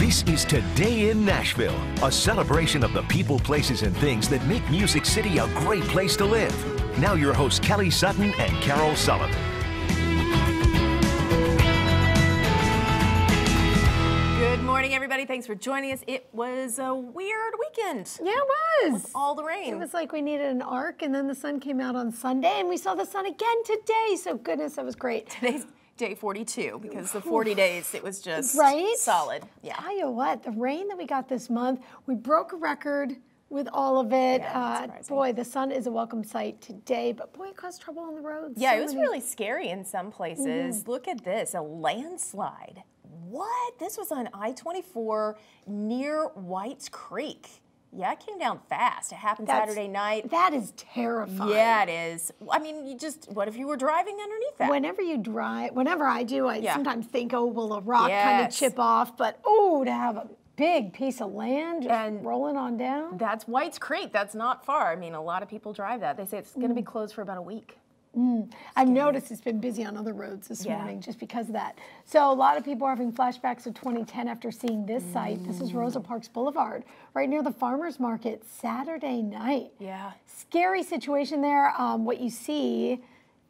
This is Today in Nashville, a celebration of the people, places, and things that make Music City a great place to live. Now your hosts Kelly Sutton and Carole Sullivan. Good morning, everybody. Thanks for joining us. It was a weird weekend. Yeah, it was. With all the rain. It was like we needed an arc, and then the sun came out on Sunday, and we saw the sun again today. So goodness, that was great. Today's day 42, because the 40 days, it was just solid. Yeah. Tell you what, the rain that we got this month, we broke a record with all of it. Yeah, boy, the sun is a welcome sight today, but boy, it caused trouble on the roads. Yeah, it was really scary in some places. Look at this, a landslide. What? This was on I-24 near White's Creek. Yeah, it came down fast. It happened Saturday night. That is terrifying. Yeah, it is. I mean, what if you were driving underneath that? Whenever you drive, whenever I do, I sometimes think, oh, will a rock kind of chip off? But, oh, to have a big piece of land just rolling on down. That's White's Creek. That's not far. I mean, a lot of people drive that. They say it's going to be closed for about a week. I've noticed it's been busy on other roads this morning just because of that. So a lot of people are having flashbacks of 2010 after seeing this site. This is Rosa Parks Boulevard, right near the farmer's market, Saturday night. Yeah. Scary situation there. What you see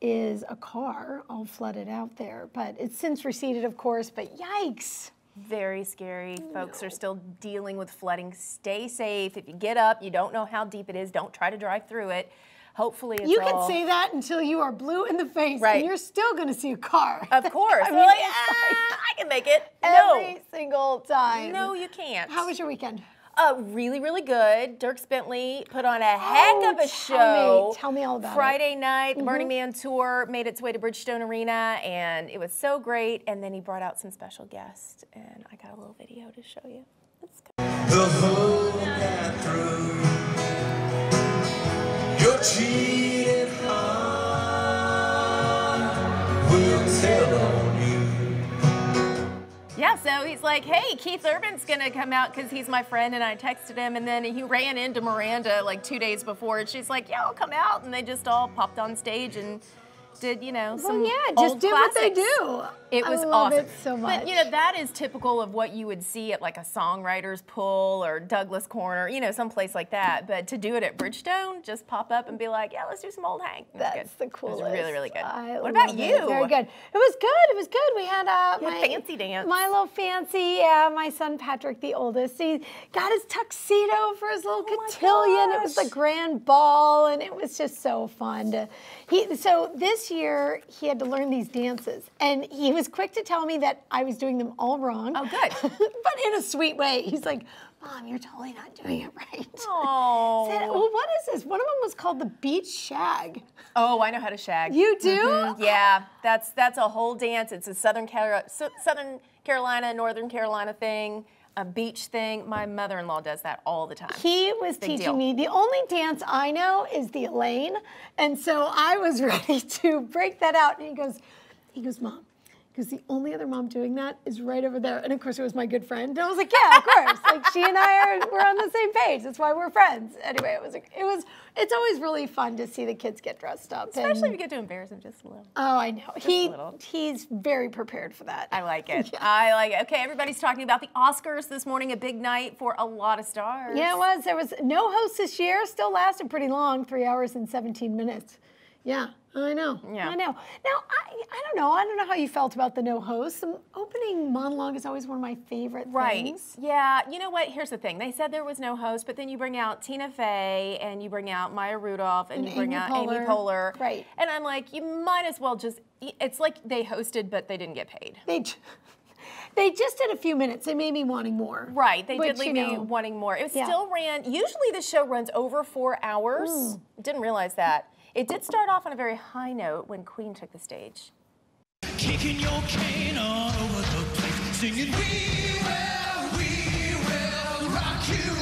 is a car all flooded out there, but it's since receded, of course, but yikes. Very scary. Folks are still dealing with flooding. Stay safe. If you get up, you don't know how deep it is, don't try to drive through it. Hopefully it's You can say that until you are blue in the face, and you're still going to see a car. Of course. I mean, I can make it. Every single time. No, you can't. How was your weekend? Really, really good. Dierks Bentley put on a heck of a show. Tell me all about Friday night, the Burning Man tour made its way to Bridgestone Arena, and it was so great. And then he brought out some special guests, and I got a little video to show you. Let's go. The whole path through your cheated heart will tell on you. Yeah, so he's like, hey, Keith Urban's going to come out because he's my friend, and I texted him, and then he ran into Miranda like 2 days before, and she's like, yeah, I'll come out, and they just all popped on stage and did, you know, some just did what they do. It was awesome. I love it so much. But, you know, that is typical of what you would see at like a songwriter's pool or Douglas Corner, you know, someplace like that. But to do it at Bridgestone, just pop up and be like, yeah, let's do some old Hank. That's the coolest. It was really, really good. What about you? Very good. It was good. It was good. We had my fancy dance. My little fancy, my son Patrick, the oldest, he got his tuxedo for his little cotillion. It was the grand ball, and it was just so fun. So this year, he had to learn these dances, and he was quick to tell me that I was doing them all wrong. Oh, good. But in a sweet way. He's like, Mom, you're totally not doing it right. Oh. I said, well, what is this? One of them was called the beach shag. Oh, I know how to shag. You do? Yeah, that's a whole dance. It's a Southern Carolina, Northern Carolina thing. A beach thing. My mother-in-law does that all the time. He was teaching me. The only dance I know is the Elaine, and so I was ready to break that out. And he goes, Mom, because the only other mom doing that is right over there. And of course, it was my good friend. And I was like, yeah, of course. Like she and we're on the same page. That's why we're friends. Anyway, it's always really fun to see the kids get dressed up. Especially if you get to embarrass him just a little. Oh, I know. He's very prepared for that. I like it. Yeah. I like it. Okay, everybody's talking about the Oscars this morning, a big night for a lot of stars. Yeah, it was. There was no host this year. Still lasted pretty long, 3 hours and 17 minutes. Yeah, I know. Yeah. I know. Now, I don't know. I don't know how you felt about the no host. The opening monologue is always one of my favorite things. Yeah. You know what? Here's the thing. They said there was no host, but then you bring out Tina Fey and you bring out Maya Rudolph and you bring out Amy Poehler. Right. And I'm like, you might as well just, it's like they hosted, but they didn't get paid. They just did a few minutes. They made me wanting more. Right. They did leave me wanting more. It still ran, usually the show runs over 4 hours. Didn't realize that. It did start off on a very high note when Queen took the stage. Kicking your cane all over the place, singing, we will rock you.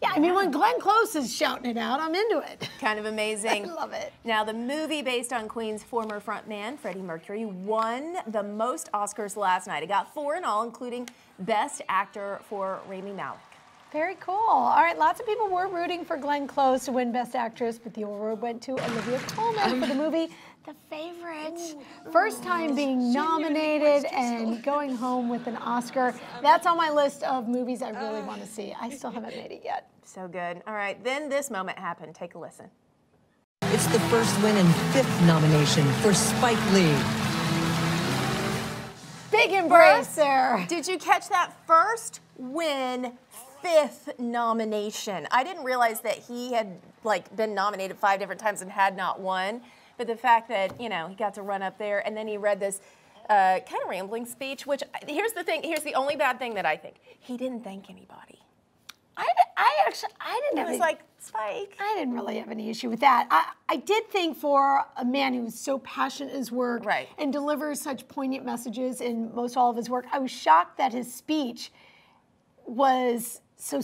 Yeah, I mean, when Glenn Close is shouting it out, I'm into it. Kind of amazing. I love it. Now, the movie based on Queen's former frontman, Freddie Mercury, won the most Oscars last night. It got 4 in all, including Best Actor for Rami Malek. Very cool. All right, lots of people were rooting for Glenn Close to win Best Actress, but the award went to Olivia Colman for the movie The Favorite. First time being nominated and going home with an Oscar. That's on my list of movies I really want to see. I still haven't made it yet. So good. All right, then this moment happened. Take a listen. It's the first win and 5th nomination for Spike Lee. Big embrace there. Did you catch that? First win, 5th nomination. I didn't realize that he had been nominated 5 different times and had not won. But the fact that, he got to run up there and then he read this kind of rambling speech, which here's the thing, here's the only bad thing that I think. He didn't thank anybody. I didn't have It was like, Spike. I didn't really have any issue with that. I did think for a man who was so passionate in his work and delivers such poignant messages in most all of his work, I was shocked that his speech was so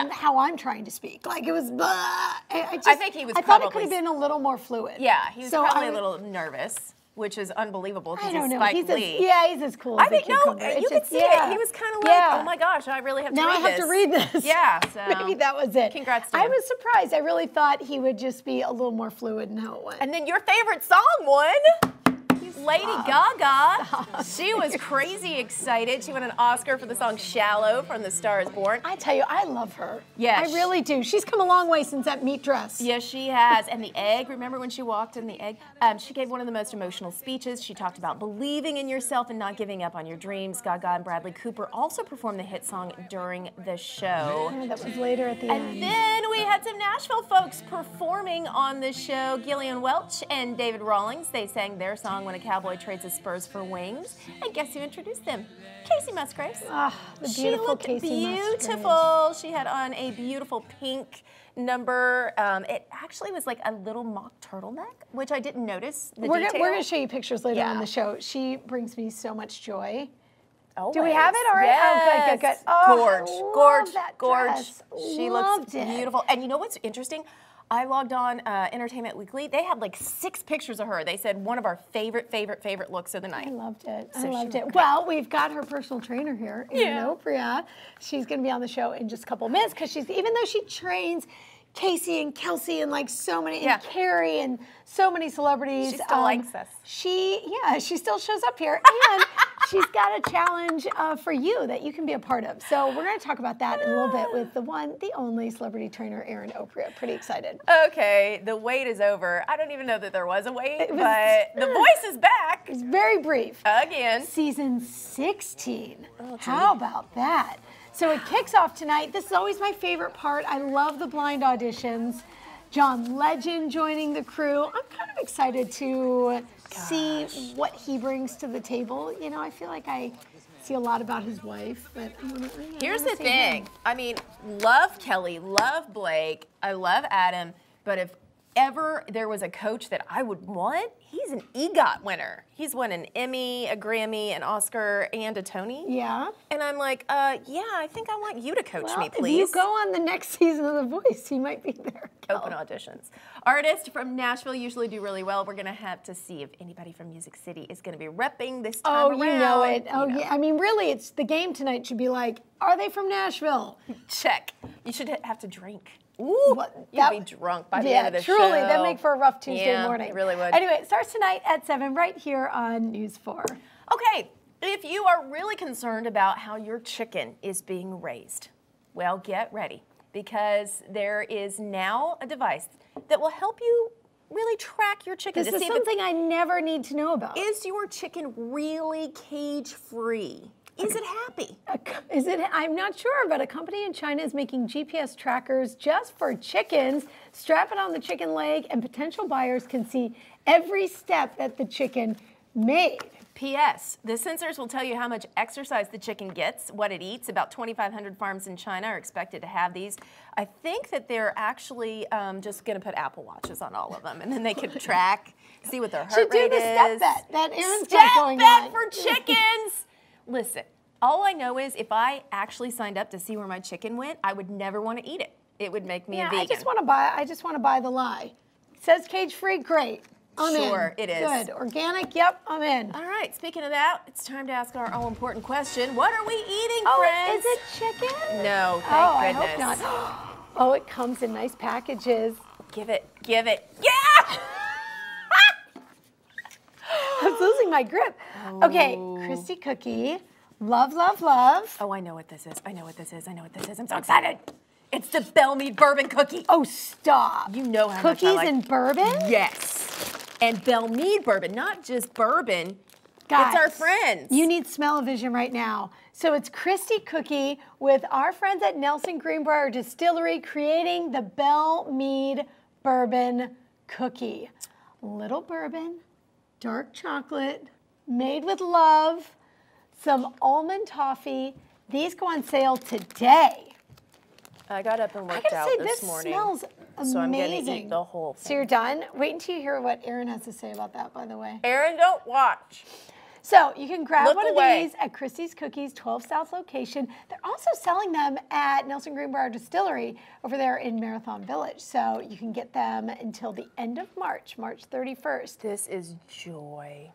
how I'm trying to speak. Like it was blah. I think he was I thought it could have been a little more fluid. Yeah, he was probably a little nervous, which is unbelievable because he's Spike Lee. He's as cool as a cucumber. You could see it. He was kind of like, oh my gosh, I really have to read this. Now I have to read this. Yeah, so maybe that was it. Congrats to him. I was surprised. I really thought he would just be a little more fluid in how it went. And then your favorite song won. Lady Gaga. She was crazy excited. She won an Oscar for the song Shallow from The Star Is Born. I tell you, I love her. Yes. I really do. She's come a long way since that meat dress. Yes, she has. And the egg, remember when she walked in the egg? She gave one of the most emotional speeches. She talked about believing in yourself and not giving up on your dreams. Gaga and Bradley Cooper also performed the hit song during the show. Yeah, that was later at the end. And then we had some Nashville folks performing on the show. Gillian Welch and David Rawlings, they sang their song When a Cowboy Trades His Spurs for Wings. And guess who introduced them? Casey Musgraves. Ah, the beautiful Casey Musgraves. She looked beautiful. She had on a beautiful pink number. It actually was like a little mock turtleneck, which I didn't notice the detail. We're going to show you pictures later on the show. She brings me so much joy. Always. Do we have it? All right. Yes. Oh, good. Oh, Gorge. She looks beautiful. And you know what's interesting? I logged on Entertainment Weekly. They had like 6 pictures of her. They said one of our favorite looks of the night. I loved it. Well, we've got her personal trainer here, Opria. She's going to be on the show in just a couple of minutes because even though she trains Casey and Kelsey and like so many, and Carrie and so many celebrities. She still likes us. She still shows up here and she's got a challenge for you that you can be a part of. So we're going to talk about that in a little bit with the one, the only celebrity trainer, Erin Opria. Pretty excited. Okay, the wait is over. I don't even know that there was a wait, but the voice is back. It's very brief. Again. Season 16. Oh, how about that? So it kicks off tonight. This is always my favorite part. I love the blind auditions. John Legend joining the crew. I'm kind of excited to see what he brings to the table. You know, I feel like I see a lot about his wife, but here's the thing. I mean, love Kelly, love Blake, I love Adam, but if ever there was a coach that I would want, he's an EGOT winner. He's won an Emmy, a Grammy, an Oscar, and a Tony. Yeah. And I'm like, yeah, I think I want you to coach me, please. If you go on the next season of The Voice, he might be there. Open auditions. Artists from Nashville usually do really well. We're going to have to see if anybody from Music City is going to be repping this time around. Oh, you know it. Oh, yeah. I mean, really, it's the game tonight should be like, are they from Nashville? Check. You should have to drink. Ooh, you'd be drunk by the end of the show. Yeah, truly. That'd make for a rough Tuesday morning. It really would. Anyway, it starts tonight at 7 right here on News 4. Okay, if you are really concerned about how your chicken is being raised, well, get ready, because there is now a device that will help you really track your chicken. This is something I never need to know about. Is your chicken really cage-free? Is it happy? I'm not sure, but a company in China is making GPS trackers just for chickens. Strap it on the chicken leg, and potential buyers can see every step that the chicken made. P.S. The sensors will tell you how much exercise the chicken gets, what it eats. About 2,500 farms in China are expected to have these. I think that they're actually just going to put Apple Watches on all of them, and then they can track, see what their heart rate is. Should do the step bet that Erin's got going on. Step bet for chickens! Listen, all I know is if I actually signed up to see where my chicken went, I would never want to eat it. It would make me a vegan. I just want to buy the lie. It says cage-free, great. I'm in. Sure, it is. Good. Organic, yep, I'm in. All right, speaking of that, it's time to ask our all-important question. What are we eating, Oh, friends? is it chicken? No, thank I goodness. hope not. Oh, it comes in nice packages. Give it. Yeah! I'm losing my grip. Okay, Christy Cookie. Love, love, love. Oh, I know what this is. I'm so excited. It's the Belle Meade bourbon cookie. Oh, stop. You know how much I Cookies like- and bourbon? Yes. And Belle Meade bourbon, not just bourbon. Guys, it's our friends. You need smell-o-vision right now. So it's Christy Cookie with our friends at Nelson Greenbrier Distillery creating the Belle Meade bourbon cookie. Little bourbon, dark chocolate, made with love, some almond toffee. These go on sale today. I got up and I worked gotta out say, this this morning. smells amazing. So I'm gonna eat the whole So thing. you're done? Wait until you hear what Erin has to say about that, by the way. Erin, don't watch. So you can grab Look one away. of these at Christie's Cookies 12 South location. They're also selling them at Nelson Greenbrier Distillery over there in Marathon Village. So you can get them until the end of March, March 31st. This is joy.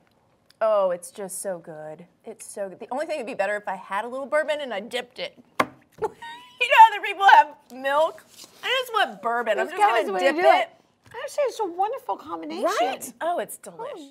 Oh, it's just so good. It's so good. The only thing would be better if I had a little bourbon and I dipped it. You know other people have milk? I just want bourbon. I'm That's just kinda gonna the way to dip do it. Actually, it's a wonderful combination. Right? Oh, it's delicious.